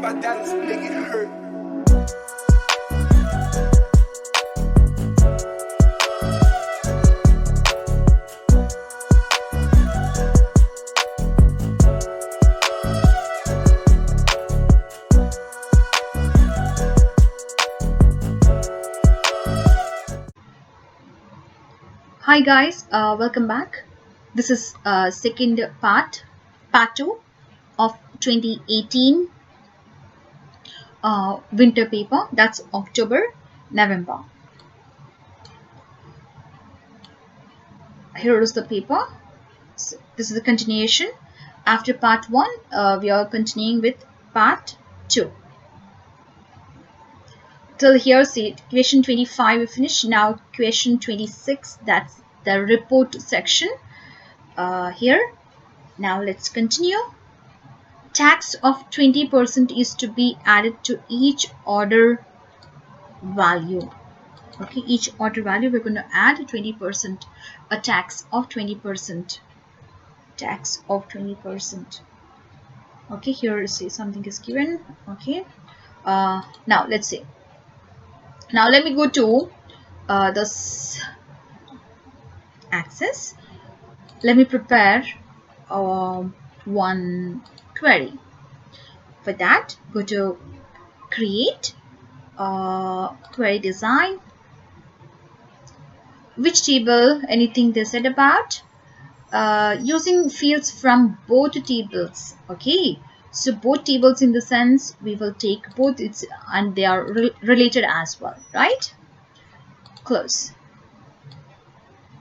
my dollars make it hurt. Hi guys, welcome back. This is second part 2 of 2018 winter paper. That's October, November. Here is the paper. So this is the continuation. After part 1, we are continuing with part 2. Till here, see, question 25 we finished. Now question 26, that's the report section here. Now let's continue. Tax of 20% is to be added to each order value. Okay, each order value we're going to add 20%, a tax of 20%. Tax of 20%. Okay, here see something is given. Okay, now let's see. Now let me go to this access. Let me prepare one query. For that, go to create, query design. Which table? Anything they said about? Using fields from both tables. Okay, so both tables in the sense we will take both, it's and they are related as well, right? Close.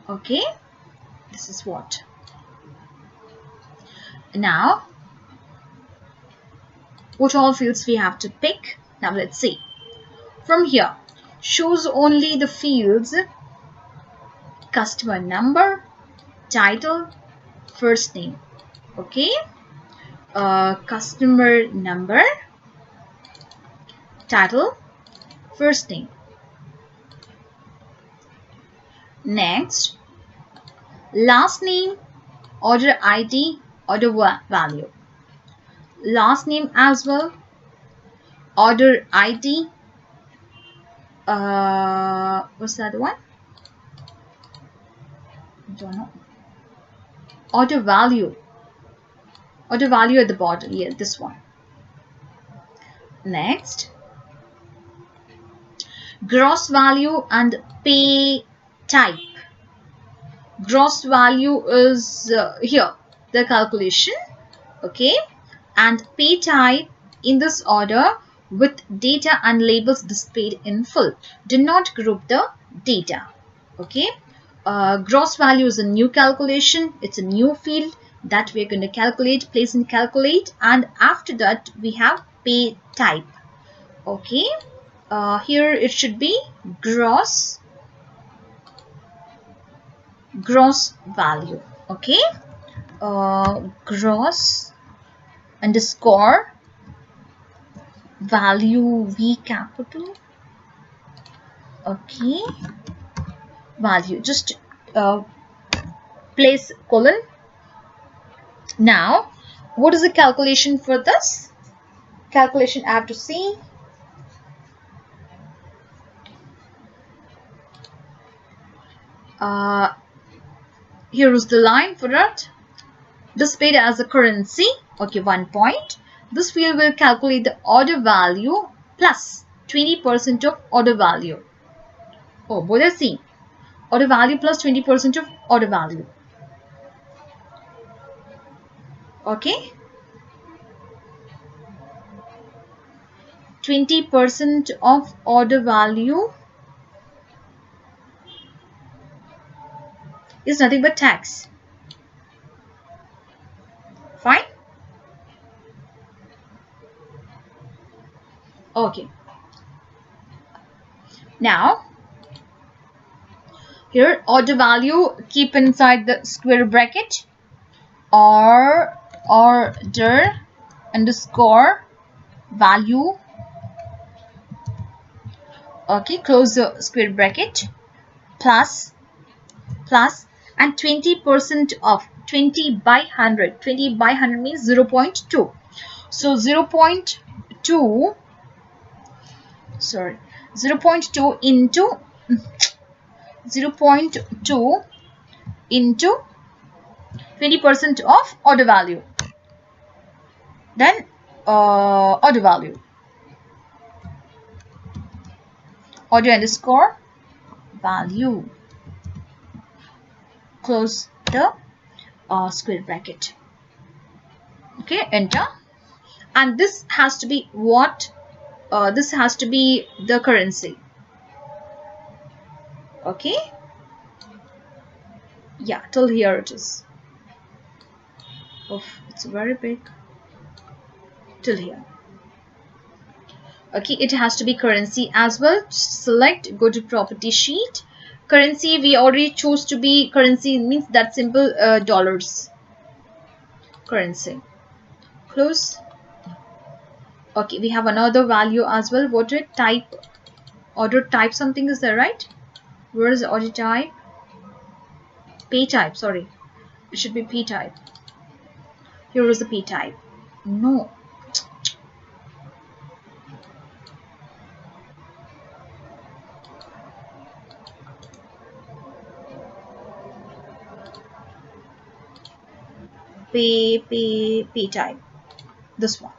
Okay, this is what. Now what all fields we have to pick. Now let's see. From here, shows only the fields customer number, title, first name. Okay, customer number, title, first name. Next, last name, order ID, order value. Last name as well, order ID, what's the other one? I don't know. Order value at the bottom. Yeah, this one. Next, gross value and pay type. Gross value is here, the calculation. Okay, and pay type in this order with data and labels displayed in full. Do not group the data. Okay, gross value is a new calculation. It's a new field that we're going to calculate, place and calculate, and after that we have pay type. Okay, here it should be gross value. Okay, gross underscore value V capital. Okay, value, just place colon. Now what is the calculation for this? Calculation I have to see. Here is the line for it. Displayed as a currency. Okay, 1 point. This field will calculate the order value plus 20% of order value. Oh, both are seen. Order value plus 20% of order value. Okay. 20% of order value is nothing but tax. Fine. Okay. Now here order value, keep inside the square bracket, or order underscore value. Okay, close the square bracket, plus and 20% of 20 by 100. 20 by 100 means 0.2. So 0.2 0.2, sorry, 0.2 into 0.2 into 20% of order value. Then order value, order underscore value, close the square bracket. Okay, enter. And this has to be what? This has to be the currency. Okay, yeah, till here it is. Oh, it's very big. Till here. Okay, it has to be currency as well. Select, go to property sheet. Currency we already chose to be currency, means that simple dollars. Currency. Close. Okay, we have another value as well. What it type? Order type something, is there, right? Where is the order type? P type, sorry. It should be P type. Here is the P type. No. P type. This one.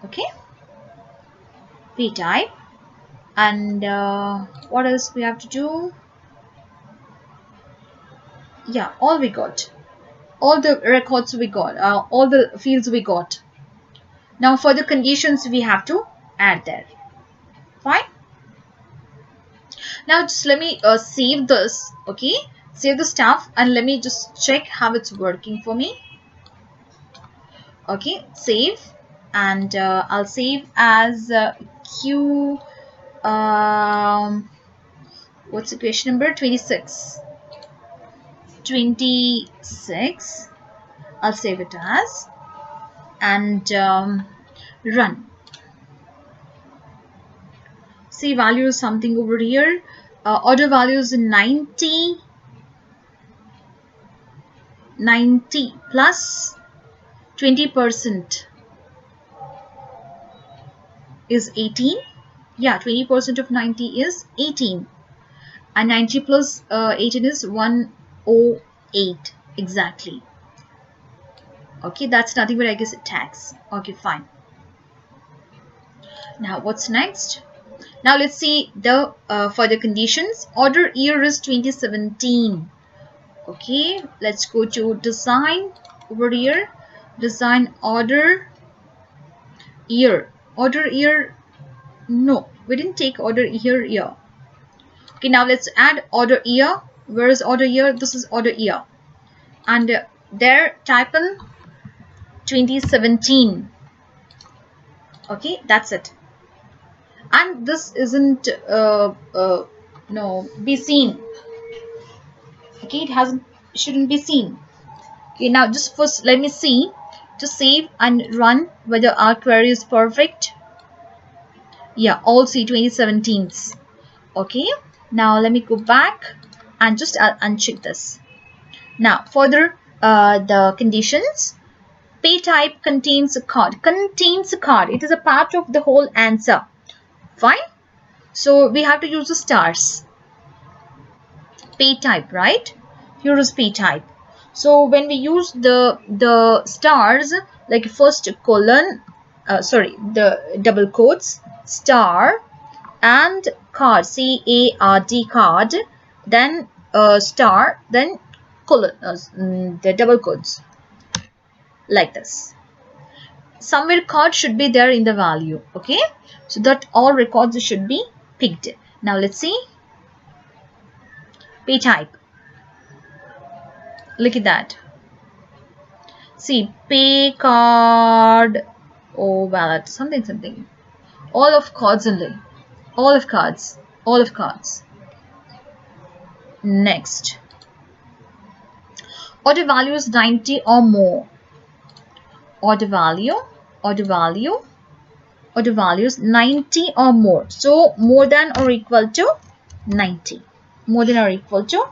Okay. P type. And what else we have to do? Yeah, all we got. All the records we got. All the fields we got. Now for the conditions we have to add there. Fine. Now just let me save this. Okay. Save the stuff and let me just check how it's working for me. Okay. Save. And I'll save as Q. What's the question number? 26. 26. I'll save it as. And run. See, value is something over here. Order value is 90 plus 20% is 18. Yeah, 20% of 90 is 18. And 90 plus 18 is 108 exactly. Okay, that's nothing but I guess a tax. Okay, fine. Now what's next? Now let's see the further conditions. Order year is 2017. Okay, let's go to design over here. Design order year. Order year. No, we didn't take order year. Okay, now let's add order year. Where is order year? This is order year. And there type in 2017. Okay, that's it. And this isn't no be seen. Okay, it shouldn't be seen. Okay, now just first let me see to save and run whether our query is perfect. Yeah, all see 2017s. Okay, now let me go back and just uncheck this. Now further the conditions. Pay type contains a card. Contains a card. It is a part of the whole answer. Fine. So we have to use the stars. Pay type, right? Here is pay type. So when we use the stars, like first colon, the double quotes, star, and card, C-A-R-D, card, then star, then colon, the double quotes, like this. Somewhere card should be there in the value. Okay, so that all records should be picked. Now let's see. Pay type. Look at that. See, pay card, oh wallet, something. All of cards only. All of cards. All of cards. Next. Order value is 90 or more. Order value is 90 or more. So more than or equal to 90. More than or equal to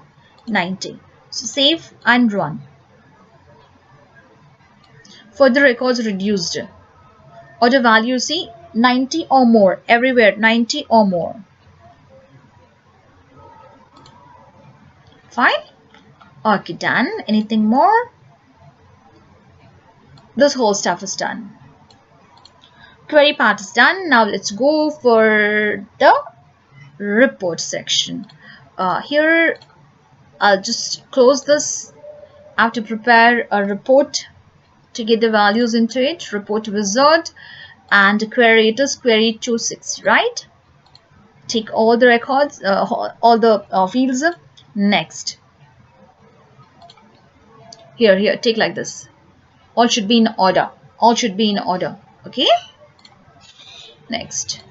90. So save and run. Further records reduced. Order value, see, 90 or more, everywhere 90 or more. Fine. Okay, done. Anything more? This whole stuff is done. Query part is done. Now let's go for the report section. Here I'll just close this. I have to prepare a report to get the values into it. Report wizard, and query it is query 26, right? Take all the records, all the fields. Next, here take like this. All should be in order. All should be in order. Okay. Next.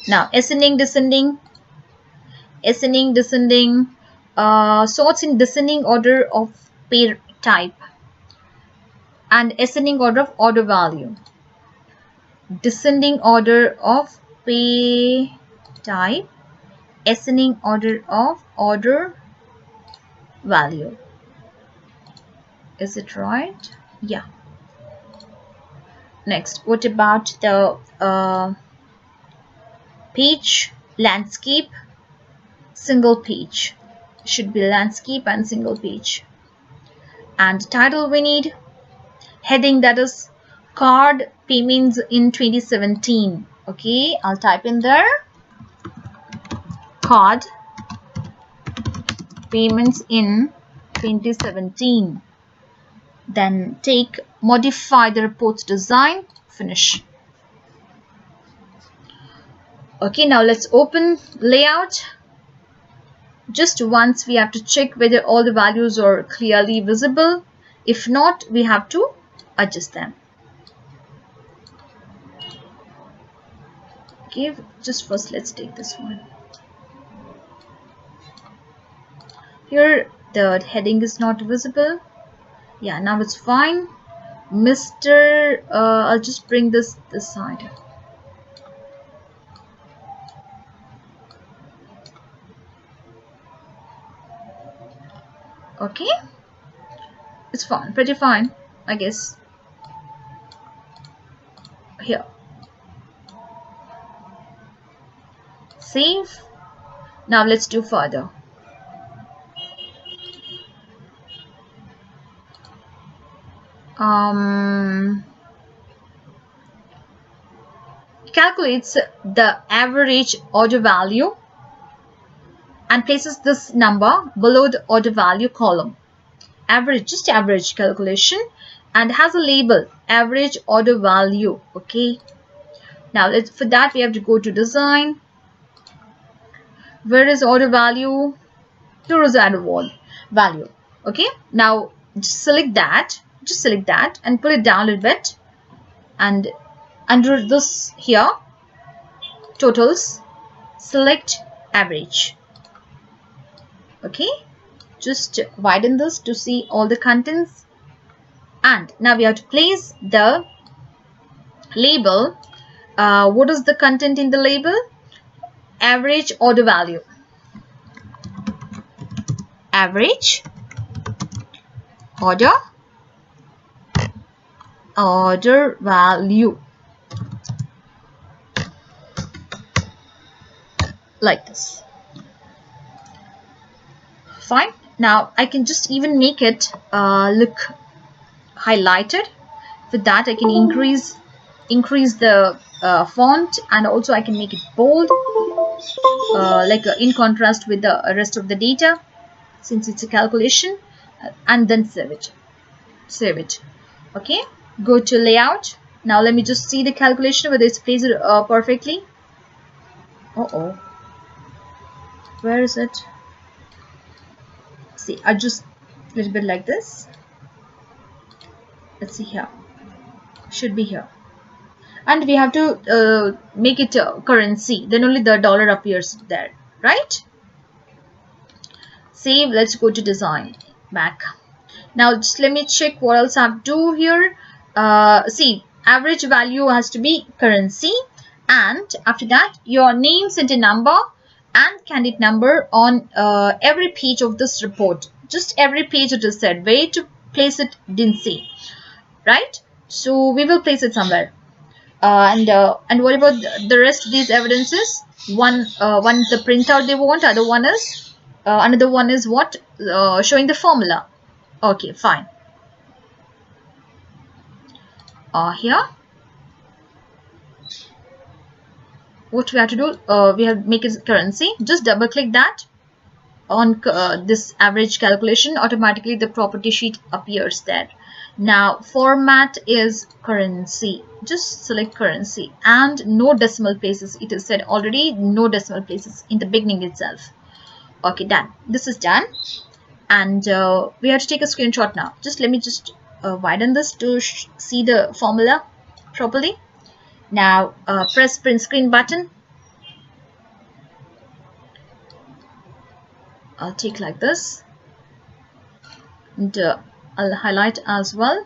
Now ascending, descending, ascending, descending. Sorts in descending order of pair type and ascending order of order value. Descending order of pair type, ascending order of order value. Is it right? Yeah. Next, what about the page, landscape, single page? Should be landscape and single page. And title we need. Heading, that is card payments in 2017. Okay, I'll type in there. Card payments in 2017. Then take modify the report's design, finish. Okay, now let's open layout. Just once we have to check whether all the values are clearly visible. If not, we have to adjust them. Okay, just first let's take this one. Here the heading is not visible. Yeah, now it's fine. Mr. I'll just bring this side. Okay, it's fine, pretty fine, I guess. Here, save. Now let's do further. Calculates the average order value and places this number below the order value column. Average, just average calculation, and has a label average order value. Okay, now for that we have to go to design. Where is order value? Here is order value. Okay, now just select that, and pull it down a little bit, and under this here totals, select average. Okay, just widen this to see all the contents, and now we have to place the label. What is the content in the label? Average order value. Average order value, like this. Fine. Now I can just even make it look highlighted. For that I can increase the font, and also I can make it bold, in contrast with the rest of the data, since it's a calculation, and then save it. Okay, go to layout. Now let me just see the calculation whether it's placed perfectly. Where is it? See, adjust a little bit like this. Let's see here. Should be here. And we have to make it currency. Then only the dollar appears there, right? Save. Let's go to design. Back. Now just let me check what else I have to do here. See, average value has to be currency, and after that your name, center number, and candidate number on every page of this report. Just every page it is said. Where to place it didn't say, right? So we will place it somewhere. And what about the rest of these evidences? One is the printout they want. Another one is what? Showing the formula. Okay, fine. Here, what we have to do? We have to make it currency. Just double click that on this average calculation. Automatically the property sheet appears there. Now format is currency. Just select currency and no decimal places. It is said already, no decimal places in the beginning itself. Okay, done. This is done, and we have to take a screenshot now. Just let me just widen this to see the formula properly. Now press print screen button. I'll take like this, and I'll highlight as well.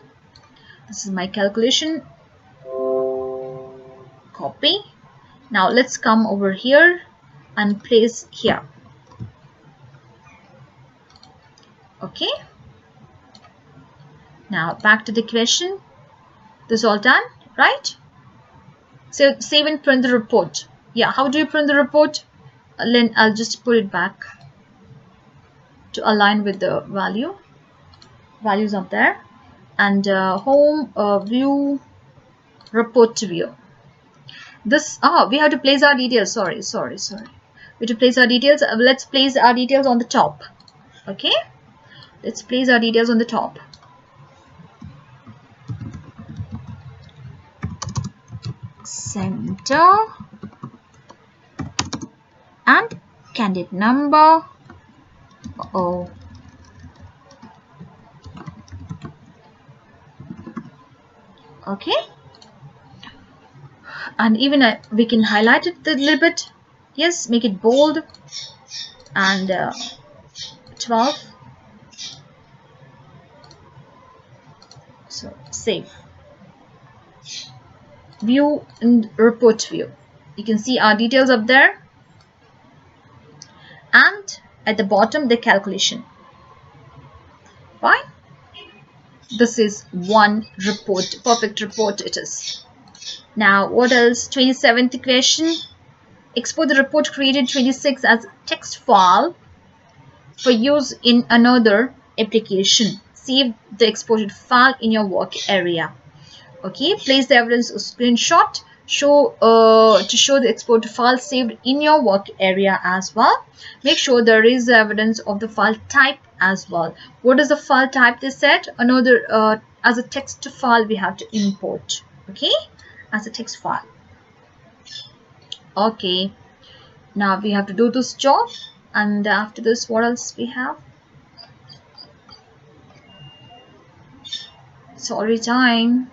This is my calculation. Copy. Now let's come over here and place here. Okay. Now back to the question. This is all done, right? So save and print the report. Yeah, how do you print the report? Then I'll just put it back to align with the values up there, and home view, report to view. This we have to place our details. Sorry. We have to place our details. Let's place our details on the top. Okay, let's place our details on the top. Center and candidate number. Oh, okay, and even we can highlight it a little bit. Yes, make it bold, and 12. So save. View and report view. You can see our details up there, and at the bottom the calculation. Fine. This is one report, perfect report it is. Now what else? 27th question. Export the report created 26 as text file for use in another application. Save the exported file in your work area. Okay, place the evidence screenshot to show the exported file saved in your work area as well. Make sure there is evidence of the file type as well. What is the file type they said? Another as a text file we have to import. Okay, as a text file. Okay, now we have to do this job, and after this what else we have? It's already time.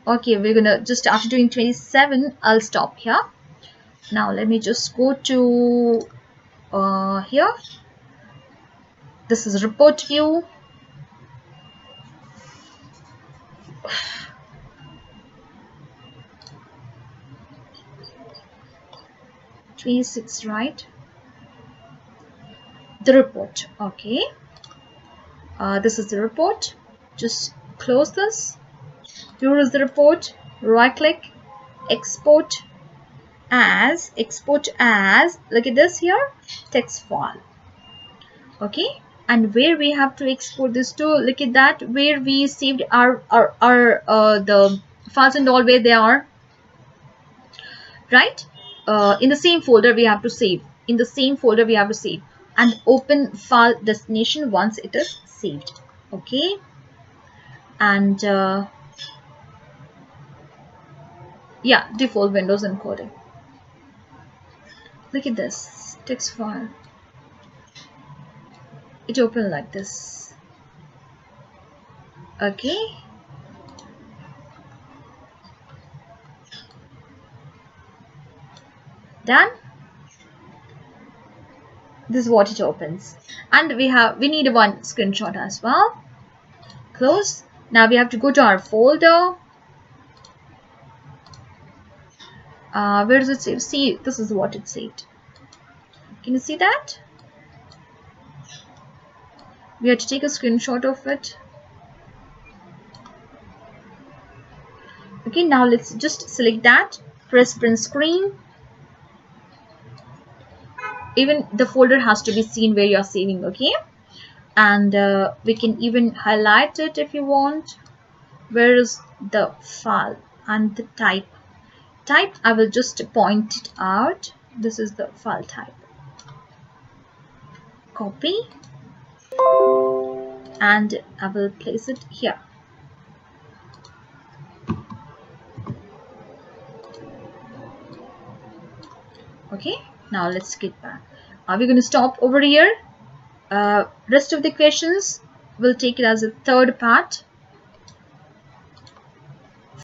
Okay, we're gonna just after doing 27, I'll stop here. Now let me just go to here. This is report view. (26), right? The report. Okay. This is the report. Just close this. Here is the report. Right click, export as. Look at this here, text file. Okay, and where we have to export this to? Look at that, where we saved our the files and all, where they are, right? In the same folder we have to save. And open file destination once it is saved. Okay, and yeah, default Windows encoding. Look at this text file. It opened like this. Okay. Done. This is what it opens, and we need one screenshot as well. Close. Now we have to go to our folder. Where does it save? See, this is what it saved. Can you see that? We have to take a screenshot of it. Okay, now let's just select that, press print screen. Even the folder has to be seen where you're saving. Okay, and we can even highlight it if you want. Where is the file and the type? I will just point it out. This is the file type. Copy, and I will place it here. Okay, now let's get back. Are we going to stop over here? Rest of the questions we'll take it as a third part.